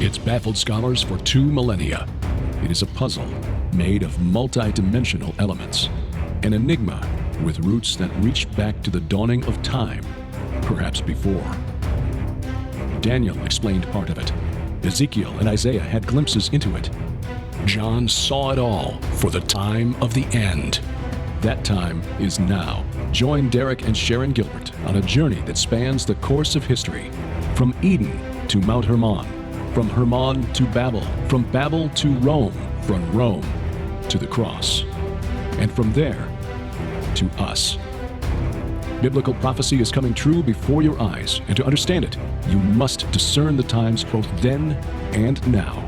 It's baffled scholars for 2 millennia. It is a puzzle made of multi-dimensional elements, an enigma with roots that reach back to the dawning of time, perhaps before. Daniel explained part of it. Ezekiel and Isaiah had glimpses into it. John saw it all for the time of the end. That time is now. Join Derek and Sharon Gilbert on a journey that spans the course of history, from Eden to Mount Hermon, from Hermon to Babel, from Babel to Rome, from Rome to the cross, and from there to us. Biblical prophecy is coming true before your eyes, and to understand it, you must discern the times both then and now.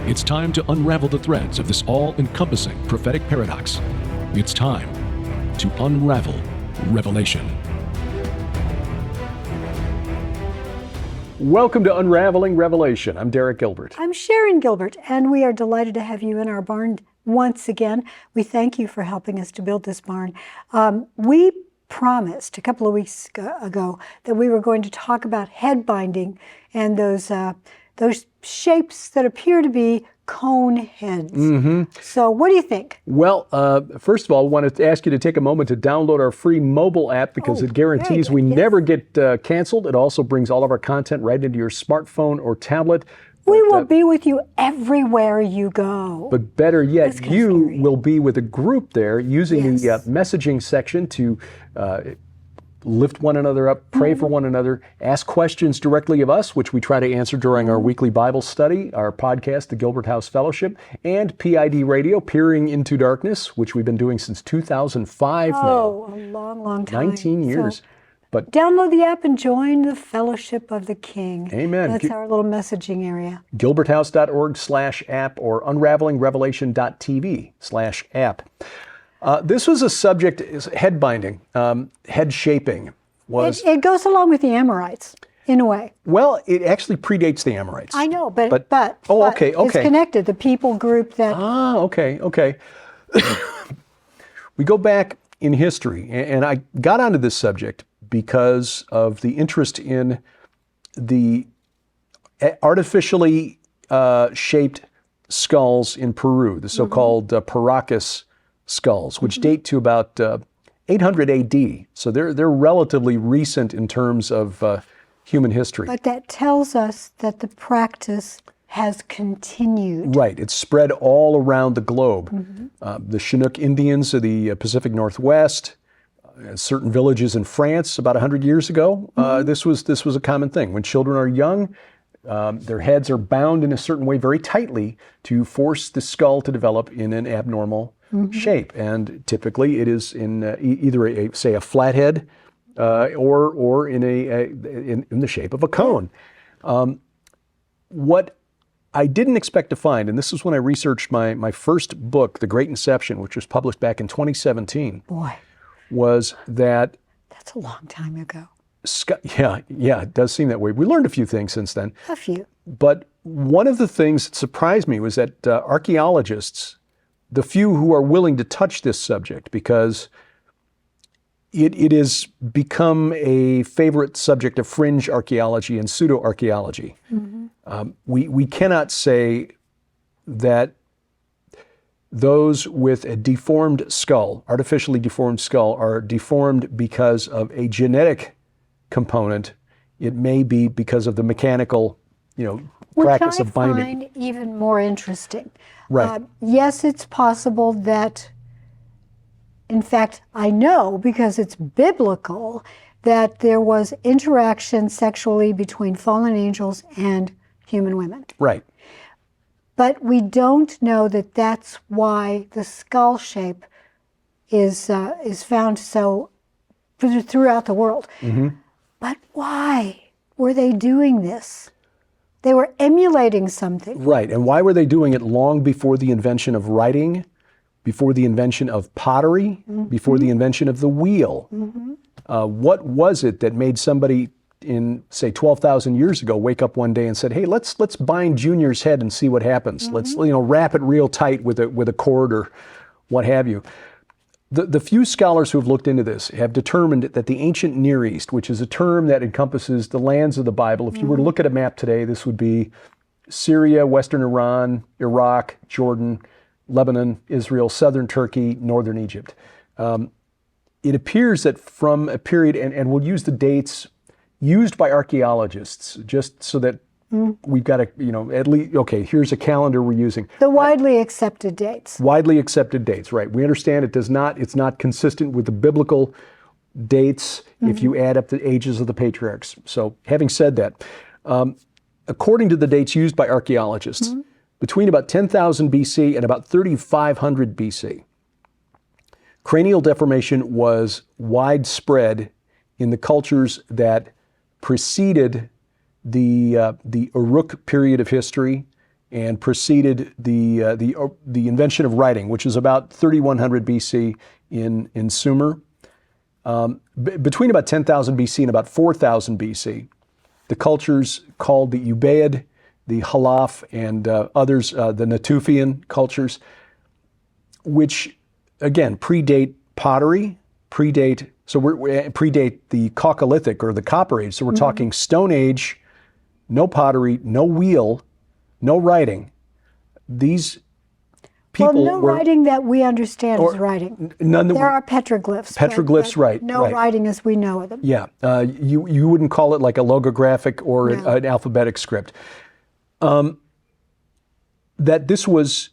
It's time to unravel the threads of this all-encompassing prophetic paradox. It's time to unravel Revelation. Welcome to Unraveling Revelation. I'm Derek Gilbert. I'm Sharon Gilbert, and we are delighted to have you in our barn once again. We thank you for helping us to build this barn. We promised a couple of weeks ago that we were going to talk about head binding and those shapes that appear to be cone heads. So what do you think? Well, first of all, I wanted to ask you to take a moment to download our free mobile app because it guarantees we never get canceled. It also brings all of our content right into your smartphone or tablet. We will be with you everywhere you go. But better yet, you will be with a group there using the messaging section to lift one another up, pray for one another, ask questions directly of us, which we try to answer during our weekly Bible study, our podcast, the Gilbert House Fellowship, and PID Radio, Peering into Darkness, which we've been doing since 2005 now. Oh, a long, long time. 19 years. So, but download the app and join the Fellowship of the King. Amen. That's our little messaging area. gilberthouse.org/app or unravelingrevelation.tv/app. This was a subject, head binding, head shaping. It goes along with the Amorites, in a way. Well, it actually predates the Amorites. I know, but okay. It's connected, the people group that... Okay. We go back in history, and I got onto this subject because of the interest in the artificially shaped skulls in Peru, the so-called Paracas skulls, which date to about 800 AD. So they're relatively recent in terms of human history. But that tells us that the practice has continued. Right. It's spread all around the globe. The Chinook Indians of the Pacific Northwest, certain villages in France about 100 years ago, this was a common thing. When children are young, their heads are bound in a certain way very tightly to force the skull to develop in an abnormal shape, and typically it is in either a flathead or in the shape of a cone. What I didn't expect to find, and this is when I researched my first book, The Great Inception, which was published back in 2017. Boy, was that that's a long time ago. Yeah, it does seem that way. We learned a few things since then. A few. But one of the things that surprised me was that archaeologists, the few who are willing to touch this subject, because it has become a favorite subject of fringe archaeology and pseudo-archaeology. We cannot say that those with a deformed skull, artificially deformed skull, are deformed because of a genetic component. It may be because of the mechanical, practice of binding. Which I find even more interesting. Right. Yes, it's possible that, in fact, I know because it's biblical, that there was interaction sexually between fallen angels and human women. Right. But we don't know that that's why the skull shape is found so throughout the world. But why were they doing this? They were emulating something. Right, and why were they doing it long before the invention of writing, before the invention of pottery, before the invention of the wheel? What was it that made somebody in, say, 12,000 years ago wake up one day and said, hey, let's bind Junior's head and see what happens. Let's wrap it real tight with a cord or what have you. The few scholars who have looked into this have determined that the ancient Near East, which is a term that encompasses the lands of the Bible, if you were to look at a map today, this would be Syria, Western Iran, Iraq, Jordan, Lebanon, Israel, southern Turkey, northern Egypt. It appears that from a period, and we'll use the dates used by archaeologists, just so that we've got a, at least, okay, here's a calendar we're using. The widely accepted dates. Widely accepted dates, right. We understand it's not consistent with the biblical dates if you add up the ages of the patriarchs. So having said that, according to the dates used by archaeologists, between about 10,000 BC and about 3,500 BC, cranial deformation was widespread in the cultures that preceded the Uruk period of history and preceded the invention of writing, which is about 3,100 BC in Sumer. Between about 10,000 BC and about 4,000 BC, the cultures called the Ubaid, the Halaf, and others, the Natufian cultures, which again predate pottery, predate the Chalcolithic or the Copper Age. So we're talking Stone Age, no pottery, no wheel, no writing. These people no writing that we understand as writing. There are petroglyphs. Petroglyphs, right. No writing as we know of them. Yeah, you wouldn't call it like a logographic or an alphabetic script. That this was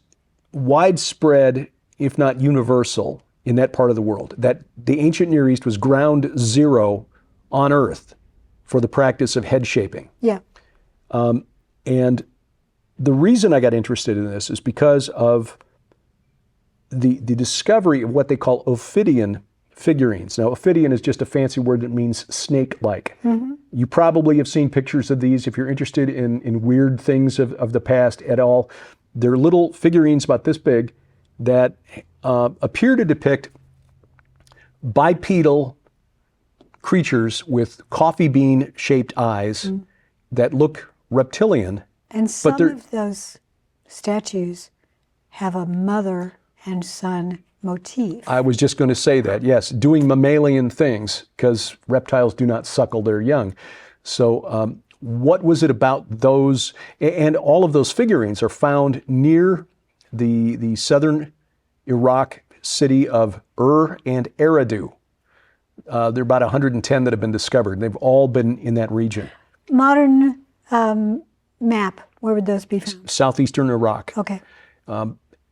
widespread, if not universal, in that part of the world. That the ancient Near East was ground zero on Earth for the practice of head shaping. Yeah. And the reason I got interested in this is because of the discovery of what they call Ophidian figurines. Now, Ophidian is just a fancy word that means snake-like. You probably have seen pictures of these if you're interested in weird things of the past at all. They're little figurines about this big that appear to depict bipedal creatures with coffee bean-shaped eyes that look reptilian. And some of those statues have a mother and son motif. I was just going to say that, yes, doing mammalian things, because reptiles do not suckle their young. So what was it about those? And all of those figurines are found near the southern Iraq city of Ur and Eridu. There are about 110 that have been discovered. They've all been in that region. Modern map, where would those be found? Southeastern Iraq. Okay.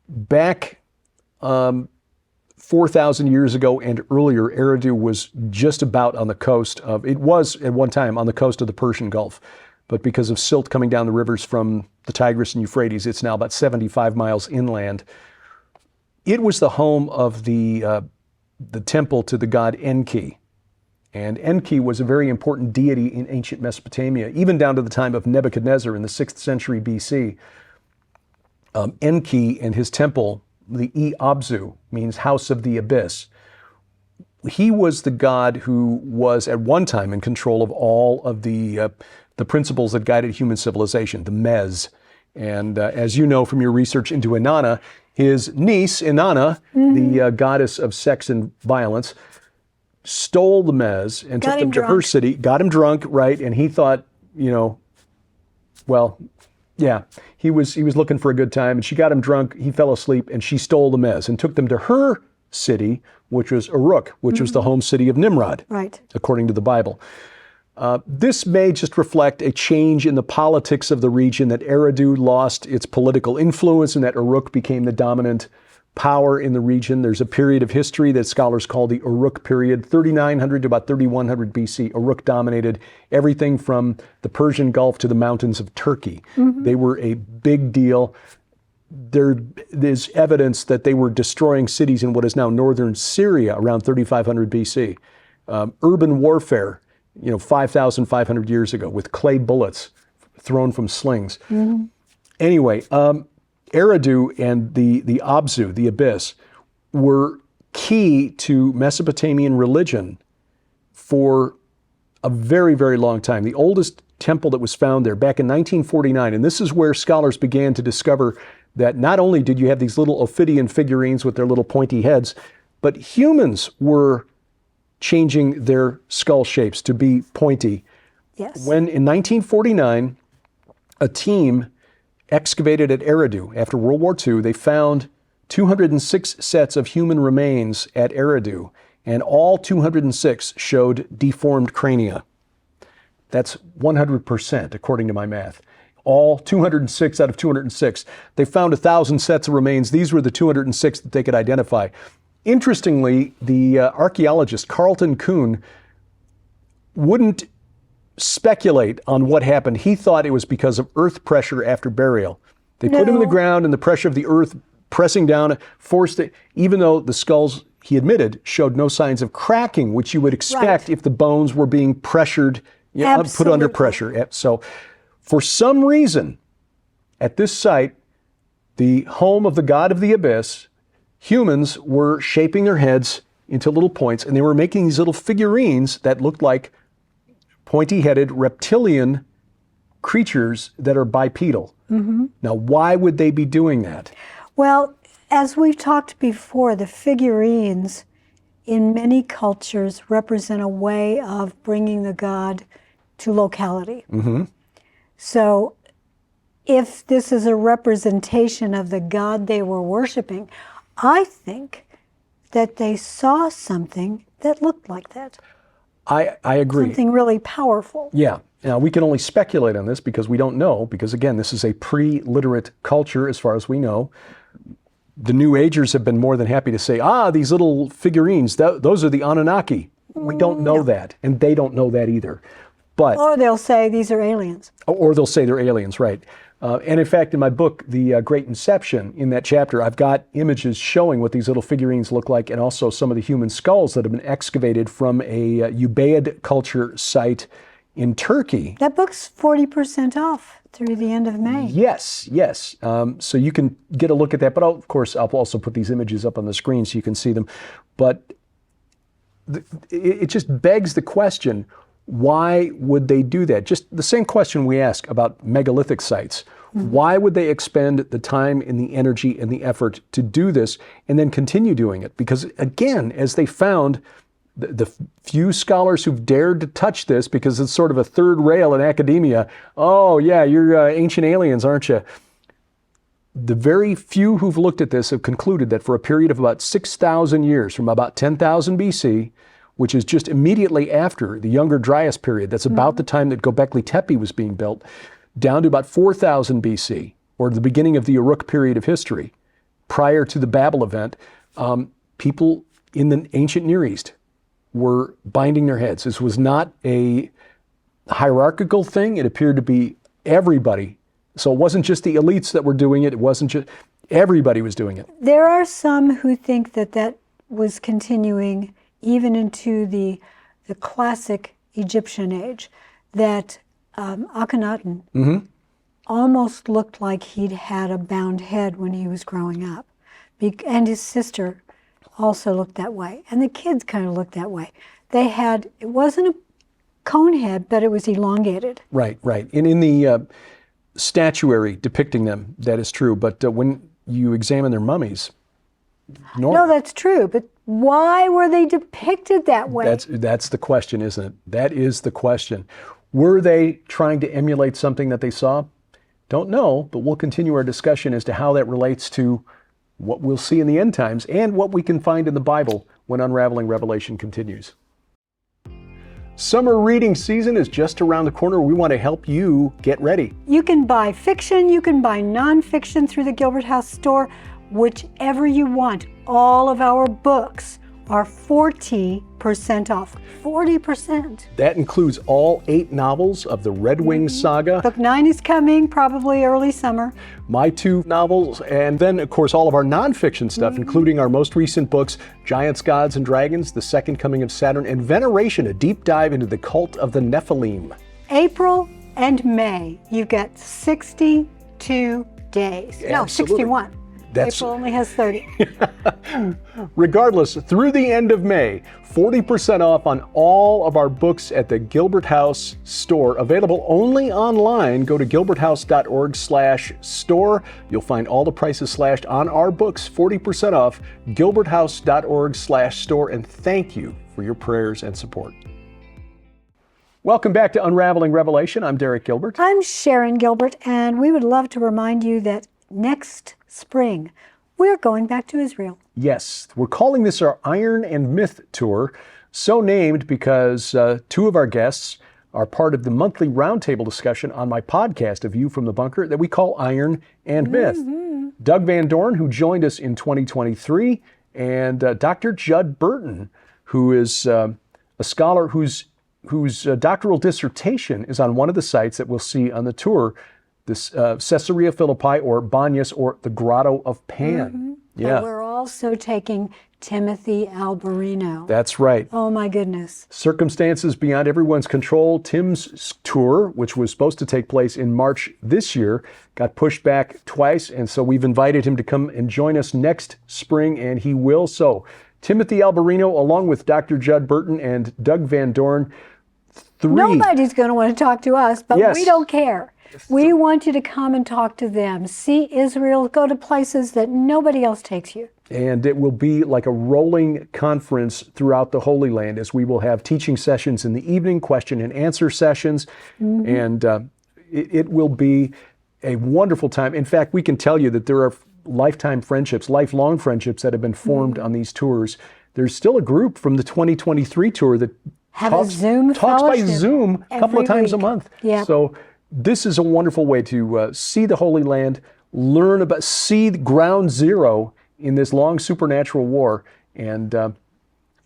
Back 4,000 years ago and earlier, Eridu was just about on the coast of, it was at one time on the coast of the Persian Gulf, but because of silt coming down the rivers from the Tigris and Euphrates, it's now about 75 miles inland. It was the home of the temple to the god Enki. And Enki was a very important deity in ancient Mesopotamia, even down to the time of Nebuchadnezzar in the 6th century BC. Enki and his temple, the I-Abzu, means house of the abyss. He was the god who was at one time in control of all of the principles that guided human civilization, the Mes. And as you know from your research into Inanna, his niece, Inanna, the goddess of sex and violence, stole the Mes and took them to her city, got him drunk, right? And he thought, he was looking for a good time, and she got him drunk, he fell asleep, and she stole the Mes and took them to her city, which was Uruk, which was the home city of Nimrod, right, according to the Bible. This may just reflect a change in the politics of the region, that Eridu lost its political influence and that Uruk became the dominant power in the region. There's a period of history that scholars call the Uruk period, 3900 to about 3100 BC. Uruk dominated everything from the Persian Gulf to the mountains of Turkey. They were a big deal. There's evidence that they were destroying cities in what is now northern Syria around 3500 BC. Urban warfare, 5,500 years ago with clay bullets thrown from slings. Anyway, Eridu and the Abzu, the abyss, were key to Mesopotamian religion for a very, very long time. The oldest temple that was found there back in 1949, and this is where scholars began to discover that not only did you have these little Ophidian figurines with their little pointy heads, but humans were changing their skull shapes to be pointy. Yes. When in 1949, a team excavated at Eridu after World War II, they found 206 sets of human remains at Eridu, and all 206 showed deformed crania. That's 100%, according to my math. All 206 out of 206. They found 1,000 sets of remains. These were the 206 that they could identify. Interestingly, the archaeologist Carlton Kuhn wouldn't speculate on what happened. He thought it was because of earth pressure after burial. They put him in the ground and the pressure of the earth pressing down forced it, even though the skulls, he admitted, showed no signs of cracking, which you would expect if the bones were being pressured, put under pressure. So for some reason, at this site, the home of the god of the abyss, humans were shaping their heads into little points, and they were making these little figurines that looked like pointy-headed reptilian creatures that are bipedal. Now, why would they be doing that? Well, as we've talked before, the figurines in many cultures represent a way of bringing the god to locality. So if this is a representation of the god they were worshiping, I think that they saw something that looked like that. I agree. Something really powerful. Yeah. Now, we can only speculate on this because we don't know, because again, this is a pre-literate culture as far as we know. The New Agers have been more than happy to say, these little figurines, those are the Anunnaki. We don't know that, and they don't know that either. But or they'll say these are aliens. Or they'll say they're aliens, right. And in fact, in my book, The Great Inception, in that chapter, I've got images showing what these little figurines look like, and also some of the human skulls that have been excavated from a Ubaid culture site in Turkey. That book's 40% off through the end of May. Yes. So you can get a look at that. But of course, I'll also put these images up on the screen so you can see them. But it just begs the question, why would they do that? Just the same question we ask about megalithic sites. Why would they expend the time and the energy and the effort to do this and then continue doing it? Because again, as they found, the few scholars who've dared to touch this, because it's sort of a third rail in academia, oh yeah, you're ancient aliens, aren't you? The very few who've looked at this have concluded that for a period of about 6,000 years, from about 10,000 BC, which is just immediately after the Younger Dryas period, that's about the time that Göbekli Tepe was being built, down to about 4,000 BC, or the beginning of the Uruk period of history, prior to the Babel event, people in the ancient Near East were binding their heads. This was not a hierarchical thing. It appeared to be everybody. So it wasn't just the elites that were doing it. It wasn't just, everybody was doing it. There are some who think that that was continuing even into the classic Egyptian age, that Akhenaten almost looked like he'd had a bound head when he was growing up. And his sister also looked that way. And the kids kind of looked that way. They had, it wasn't a cone head, but it was elongated. Right. And in the statuary depicting them, that is true. But when you examine their mummies, no, that's true. But why were they depicted that way? That's the question, isn't it? That is the question. Were they trying to emulate something that they saw? Don't know, but we'll continue our discussion as to how that relates to what we'll see in the end times and what we can find in the Bible when Unraveling Revelation continues. Summer reading season is just around the corner. We want to help you get ready. You can buy fiction, you can buy nonfiction through the Gilbert House store, whichever you want. All of our books are 40% off. 40%. That includes all 8 novels of the Red Wing saga. Book 9 is coming, probably early summer. My 2 novels, and then, of course, all of our nonfiction stuff, including our most recent books, Giants, Gods, and Dragons, The Second Coming of Saturn, and Veneration, a deep dive into the cult of the Nephilim. April and May, you get 62 days. Yeah, no, absolutely. 61. April only has 30. Regardless, through the end of May, 40% off on all of our books at the Gilbert House store, available only online. Go to gilberthouse.org/store. You'll find all the prices slashed on our books, 40% off, gilberthouse.org/store. And thank you for your prayers and support. Welcome back to Unraveling Revelation. I'm Derek Gilbert. I'm Sharon Gilbert, and we would love to remind you that next spring, we're going back to Israel. Yes, we're calling this our Iron and Myth Tour, so named because two of our guests are part of the monthly roundtable discussion on my podcast, A View from the Bunker, that we call Iron and Myth. Doug Van Dorn, who joined us in 2023, and Dr. Judd Burton, who is a scholar whose doctoral dissertation is on one of the sites that we'll see on the tour, this Caesarea Philippi, or Banyas, or the Grotto of Pan. Yeah, But we're also taking Timothy Alberino. that's right. Oh my goodness. Circumstances beyond everyone's control. Tim's tour, which was supposed to take place in March this year, got pushed back twice, and so we've invited him to come and join us next spring, and he will. So Timothy Alberino, along with Dr. Judd Burton and Doug Van Dorn, Nobody's going to want to talk to us, but Yes. we don't care. We want you to come and talk to them. See Israel, go to places that nobody else takes you. And it will be like a rolling conference throughout the Holy Land, as we will have teaching sessions in the evening, question and answer sessions, and it will be a wonderful time. In fact, we can tell you that there are lifetime friendships, lifelong friendships that have been formed on these tours. There's still a group from the 2023 tour that Have a Zoom talks by fellowship Zoom a couple of every times a week. month. Yep. So this is a wonderful way to see the Holy Land, learn about, see ground zero in this long supernatural war, and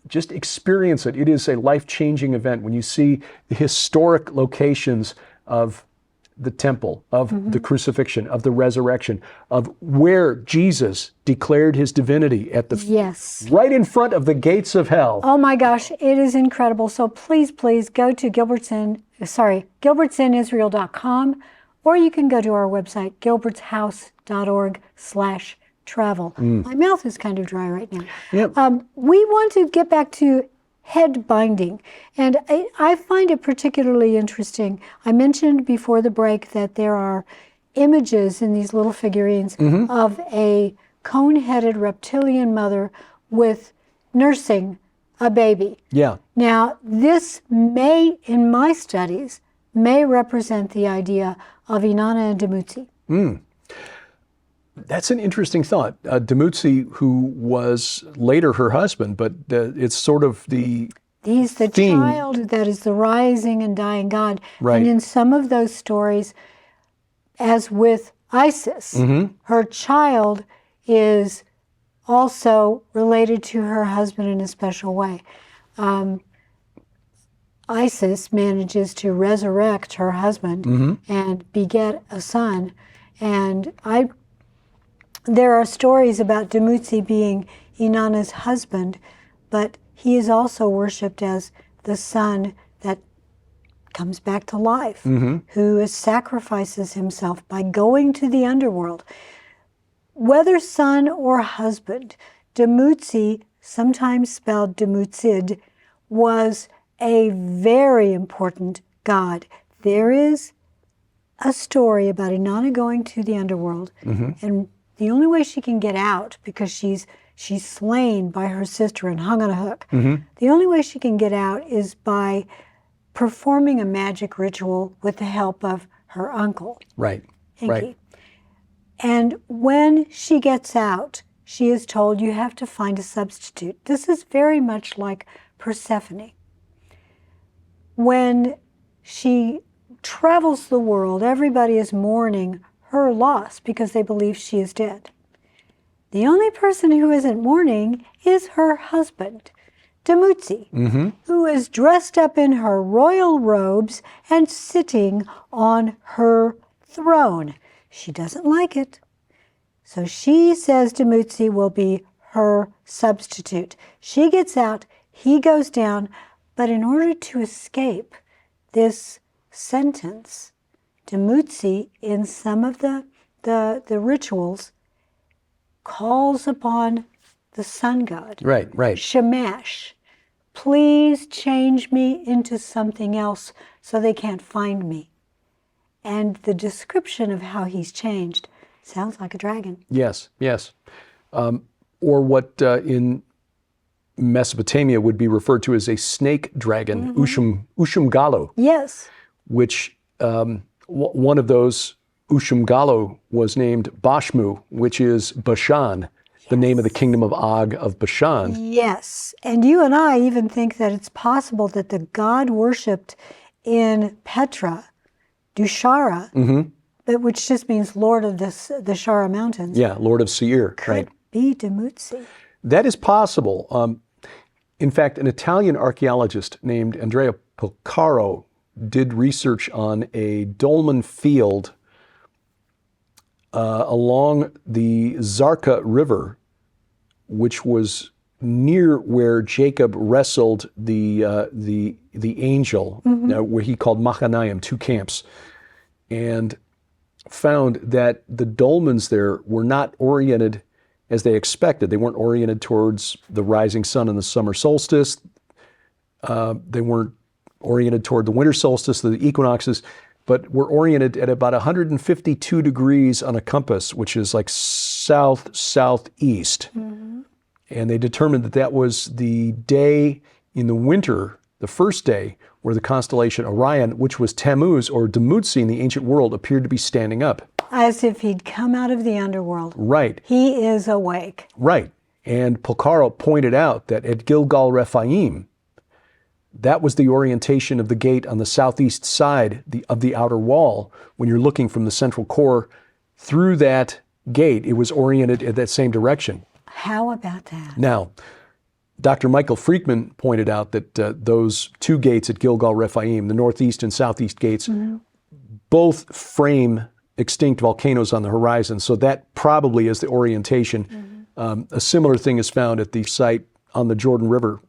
just experience it. It is a life-changing event when you see the historic locations of the temple, of the crucifixion, of the resurrection, of where Jesus declared his divinity at the Yes. right in front of the gates of hell. Oh my gosh, it is incredible. So please go to gilbertsonisrael.com, or you can go to our website, gilbertshouse.org/travel. My mouth is kind of dry right now. Yep. We want to get back to head binding, and I find it particularly interesting. I mentioned before the break that there are images in these little figurines of a cone-headed reptilian mother with nursing a baby. Yeah. Now, this may, in my studies, may represent the idea of Inanna and Dumuzi. That's an interesting thought. Dumuzi, who was later her husband, but it's sort of the He's the theme. child that is the rising and dying God. Right. And in some of those stories, as with Isis, her child is also related to her husband in a special way. Isis manages to resurrect her husband and beget a son. And there are stories about Dumuzi being Inanna's husband, but he is also worshipped as the son that comes back to life, who sacrifices himself by going to the underworld. Whether son or husband, Dumuzi, sometimes spelled Dumuzid, was a very important god. There is a story about Inanna going to the underworld, and the only way she can get out, because she's slain by her sister and hung on a hook, the only way she can get out is by performing a magic ritual with the help of her uncle, right. Enki. Right. And when she gets out, she is told, you have to find a substitute. This is very much like Persephone. When she travels the world, everybody is mourning her loss because they believe she is dead. The only person who isn't mourning is her husband, Dumuzi, who is dressed up in her royal robes and sitting on her throne. She doesn't like it. So she says Dumuzi will be her substitute. She gets out, he goes down, but in order to escape this sentence, Dumuzi, in some of the rituals, calls upon the sun god, Right. Shamash. Please change me into something else so they can't find me. And the description of how he's changed sounds like a dragon. Yes. Or what in Mesopotamia would be referred to as a snake dragon, Ushumgalo, Yes. which one of those Ushumgalo was named Bashmu, which is Bashan, the name of the kingdom of Og of Bashan. Yes. And you and I even think that it's possible that the god worshipped in Petra, Dushara, but which just means Lord of the Shara Mountains, Yeah, Lord of Seir, could right? be Dumuzi. That is possible. In fact, an Italian archaeologist named Andrea Poccaro did research on a dolmen field along the Zarqa River, which was near where Jacob wrestled the angel, where he called Machanaim, 2 camps, and found that the dolmens there were not oriented as they expected. They weren't oriented towards the rising sun and the summer solstice. They weren't oriented toward the winter solstice, the equinoxes, but were oriented at about 152 degrees on a compass, which is like south-southeast. And they determined that that was the day in the winter, the first day, where the constellation Orion, which was Tammuz or Dumuzi in the ancient world, appeared to be standing up. As if he'd come out of the underworld. Right. He is awake. Right. And Poccaro pointed out that at Gilgal Rephaim, that was the orientation of the gate on the southeast side of the outer wall. When you're looking from the central core through that gate, it was oriented in that same direction. How about that? Now, Dr. Michael Freakman pointed out that those 2 gates at Gilgal Rephaim, the northeast and southeast gates, both frame extinct volcanoes on the horizon. So that probably is the orientation. A similar thing is found at the site on the Jordan River,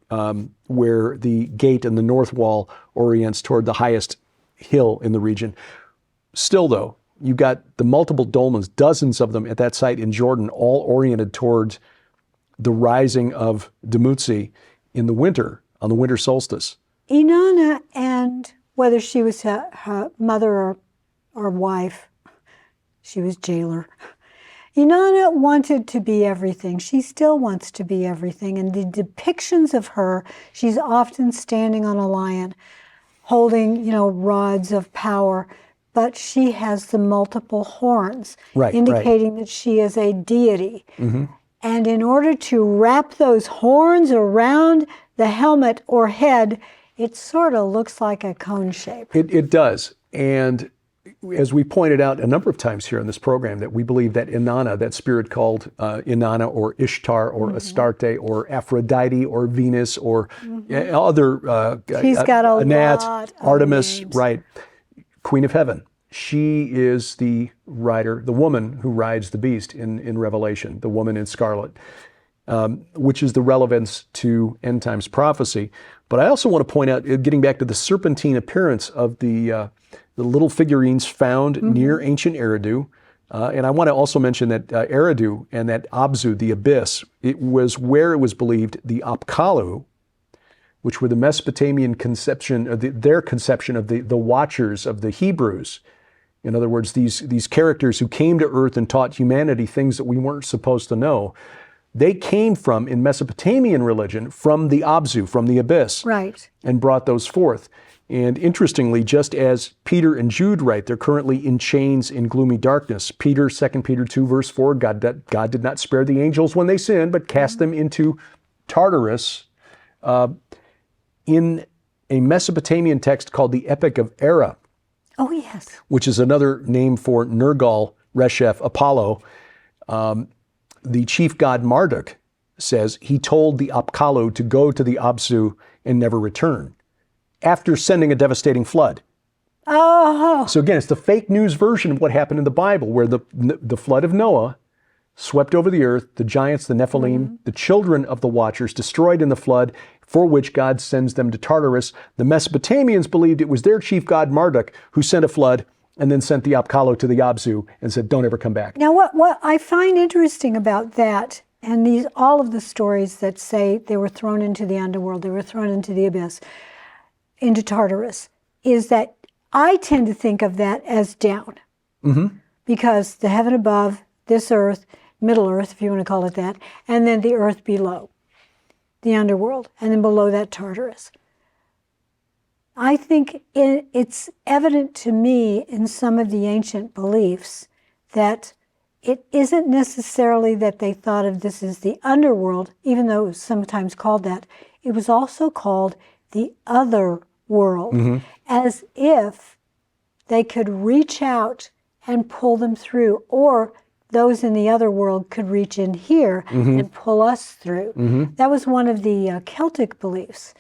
where the gate in the north wall orients toward the highest hill in the region. Still, though, you've got the multiple dolmens, dozens of them at that site in Jordan, all oriented towards the rising of Dumuzi in the winter, on the winter solstice. Inanna, and whether she was her mother or wife, she was jailer. Inanna wanted to be everything. She still wants to be everything. And the depictions of her, she's often standing on a lion, holding, rods of power. But she has the multiple horns, indicating that she is a deity. And in order to wrap those horns around the helmet or head, it sort of looks like a cone shape. It does. And as we pointed out a number of times here in this program, that we believe that Inanna, that spirit called Inanna or Ishtar or Astarte or Aphrodite or Venus or other She's got a Anat, lot of Artemis, names. right, Queen of Heaven. She is the rider, the woman who rides the beast in Revelation, the woman in scarlet, which is the relevance to end times prophecy. But I also want to point out, getting back to the serpentine appearance of the little figurines found near ancient Eridu. And I want to also mention that Eridu and that Abzu, the abyss, it was where it was believed the Apkallu, which were the Mesopotamian conception, their conception of the watchers of the Hebrews. In other words, these characters who came to earth and taught humanity things that we weren't supposed to know, they came from, in Mesopotamian religion, from the Abzu, from the abyss. Right. And brought those forth. And interestingly, just as Peter and Jude write, they're currently in chains in gloomy darkness. 2 Peter 2, verse 4, God did not spare the angels when they sinned, but cast them into Tartarus. In a Mesopotamian text called the Epic of Era, oh, yes, which is another name for Nergal, Resheph, Apollo, the chief god Marduk says he told the Apkallu to go to the Abzu and never return, after sending a devastating flood. Oh. So again, it's the fake news version of what happened in the Bible, where the flood of Noah swept over the earth, the giants, the Nephilim, the children of the Watchers, destroyed in the flood, for which God sends them to Tartarus. The Mesopotamians believed it was their chief god Marduk who sent a flood and then sent the Apkallu to the Abzu and said, don't ever come back. Now, what I find interesting about that, and all of the stories that say they were thrown into the underworld, they were thrown into the abyss, into Tartarus, is that I tend to think of that as down. Because the heaven above, this earth, Middle Earth, if you want to call it that, and then the earth below. the underworld, and then below that Tartarus. I think it's evident to me in some of the ancient beliefs that it isn't necessarily that they thought of this as the underworld, even though it was sometimes called that. It was also called the other world, as if they could reach out and pull them through, or those in the other world could reach in here and pull us through. That was one of the Celtic beliefs,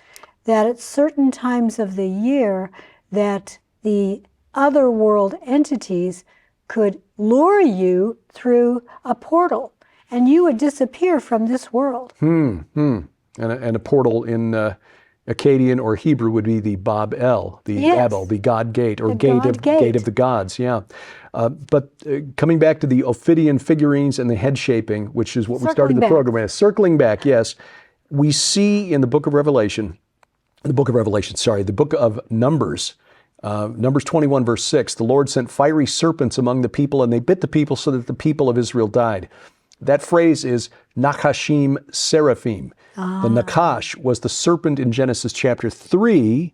that at certain times of the year that the other world entities could lure you through a portal and you would disappear from this world. And a portal in Akkadian or Hebrew would be the Bab El, the Babel, the God Gate, or gate of the gods. Yeah. But coming back to the Ophidian figurines and the head shaping, which is what we started the program with. Circling back, yes. We see in the book of the book of Numbers, Numbers 21, verse 6, the Lord sent fiery serpents among the people, and they bit the people so that the people of Israel died. That phrase is Nakashim Seraphim. The Nakash was the serpent in Genesis chapter 3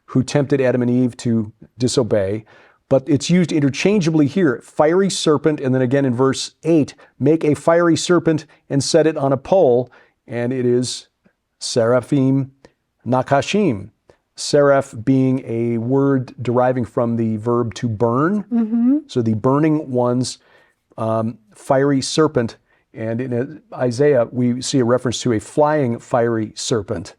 who tempted Adam and Eve to disobey, but it's used interchangeably here. Fiery serpent, and then again in verse 8, make a fiery serpent and set it on a pole, and it is Seraphim Nakashim. Seraph being a word deriving from the verb to burn. So the burning ones, fiery serpent. And in Isaiah, we see a reference to a flying fiery serpent.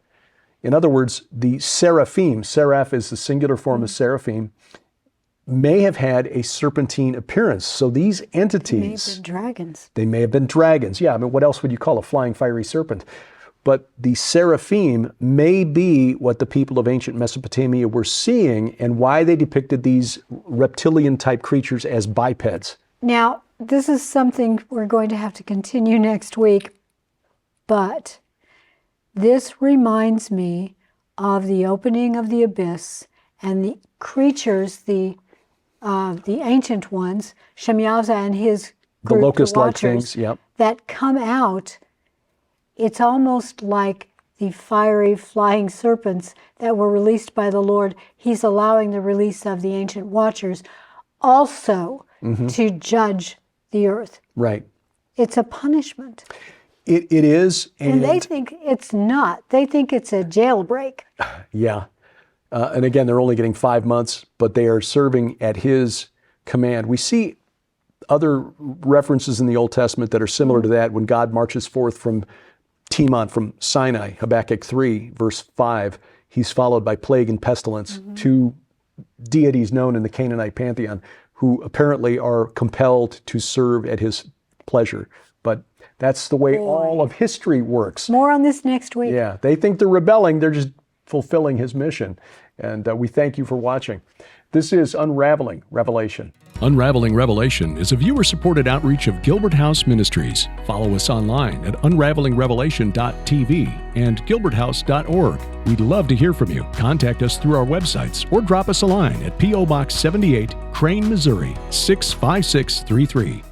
In other words, the seraphim, seraph is the singular form of seraphim, may have had a serpentine appearance. So these entities... They may have been dragons. They may have been dragons. Yeah, I mean, what else would you call a flying fiery serpent? But the seraphim may be what the people of ancient Mesopotamia were seeing and why they depicted these reptilian type creatures as bipeds. Now, this is something we're going to have to continue next week, but this reminds me of the opening of the abyss and the creatures, the ancient ones, Shemyaza and his group, the locust-like watchers, things, that come out. It's almost like the fiery flying serpents that were released by the Lord. He's allowing the release of the ancient watchers also to judge the earth. Right. It's a punishment. It is. And they think it's not. They think it's a jailbreak. Yeah. And again, they're only getting 5 months, but they are serving at his command. We see other references in the Old Testament that are similar to that when God marches forth from Timon, from Sinai, Habakkuk 3, verse 5. He's followed by plague and pestilence, two deities known in the Canaanite pantheon who apparently are compelled to serve at his pleasure. But that's the way all of history works. More on this next week. Yeah, they think they're rebelling, they're just fulfilling his mission. And we thank you for watching. This is Unraveling Revelation. Unraveling Revelation is a viewer-supported outreach of Gilbert House Ministries. Follow us online at unravelingrevelation.tv and gilberthouse.org. We'd love to hear from you. Contact us through our websites or drop us a line at P.O. Box 78, Crane, Missouri 65633.